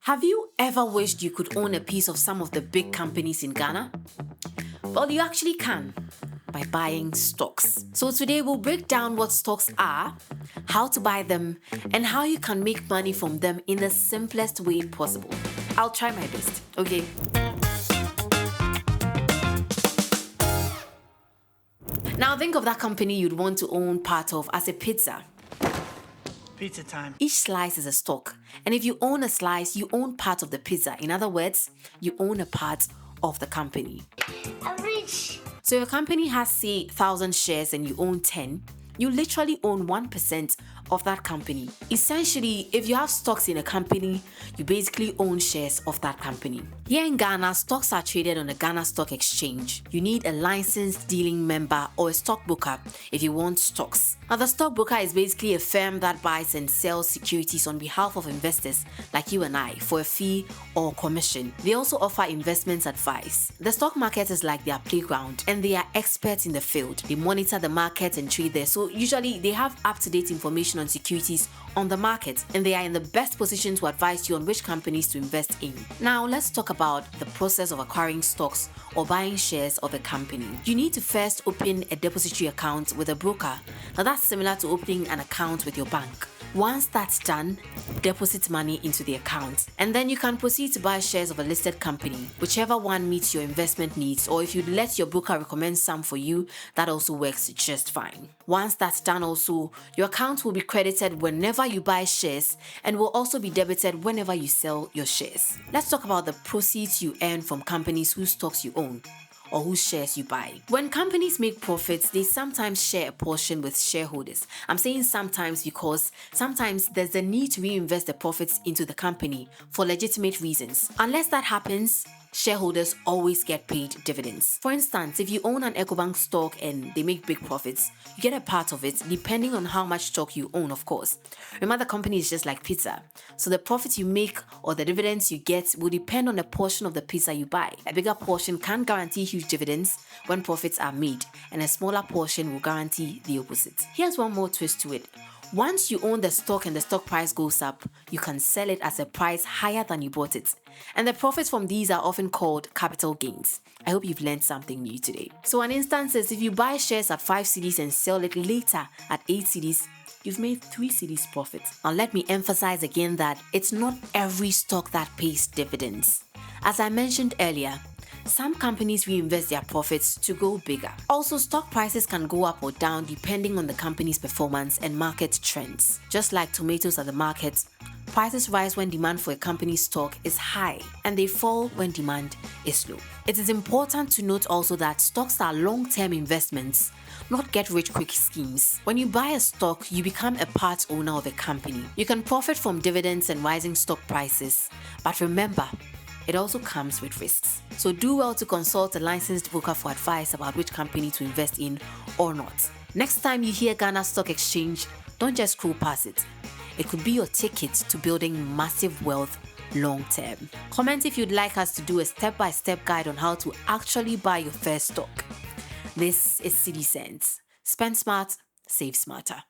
Have you ever wished you could own a piece of some of the big companies in Ghana? Well, you actually can by buying stocks. So today we'll break down what stocks are, how to buy them, and how you can make money from them in the simplest way possible. I'll try my best, okay? Now think of that company you'd want to own part of as a pizza. Pizza time. Each slice is a stock, and if you own a slice, you own part of the pizza. In other words, you own a part of the company. I'm rich. So if a company has, say, 1,000 shares and you own 10, you literally own 1% of that company. Essentially, if you have stocks in a company, you basically own shares of that company. Here in Ghana, stocks are traded on the Ghana Stock Exchange. You need a licensed dealing member or a stockbroker if you want stocks. Now, the stockbroker is basically a firm that buys and sells securities on behalf of investors like you and I for a fee or commission. They also offer investment advice. The stock market is like their playground, and they are experts in the field. They monitor the market and trade there, so usually they have up-to-date information on securities on the market, and they are in the best position to advise you on which companies to invest in. Now let's talk about the process of acquiring stocks or buying shares of a company. You need to first open a depository account with a broker. Now that's similar to opening an account with your bank. Once that's done, deposit money into the account, and then you can proceed to buy shares of a listed company, whichever one meets your investment needs, or if you let your broker recommend some for you, that also works just fine. Once that's done also, your account will be credited whenever you buy shares and will also be debited whenever you sell your shares. Let's talk about the proceeds you earn from companies whose stocks you own or whose shares you buy. When companies make profits, they sometimes share a portion with shareholders. I'm saying sometimes because sometimes there's a need to reinvest the profits into the company for legitimate reasons. Unless that happens, shareholders always get paid dividends. For instance, if you own an EcoBank stock and they make big profits, you get a part of it depending on how much stock you own, of course. Remember, the company is just like pizza. So the profits you make or the dividends you get will depend on the portion of the pizza you buy. A bigger portion can guarantee huge dividends when profits are made, and a smaller portion will guarantee the opposite. Here's one more twist to it. Once you own the stock and the stock price goes up, you can sell it at a price higher than you bought it. And the profits from these are often called capital gains. I hope you've learned something new today. So an instance is if you buy shares at 5 cedis and sell it later at 8 cedis, you've made 3 cedis profit. Now let me emphasize again that it's not every stock that pays dividends. As I mentioned earlier, some companies reinvest their profits to go bigger. Also, stock prices can go up or down depending on the company's performance and market trends. Just like tomatoes at the market, prices rise when demand for a company's stock is high, and they fall when demand is low. It is important to note also that stocks are long-term investments, not get-rich-quick schemes. When you buy a stock, you become a part owner of a company. You can profit from dividends and rising stock prices, but remember, it also comes with risks. So do well to consult a licensed broker for advice about which company to invest in or not. Next time you hear Ghana Stock Exchange, don't just scroll past it. It could be your ticket to building massive wealth long term. Comment if you'd like us to do a step-by-step guide on how to actually buy your first stock. This is Cedis. Spend smart, save smarter.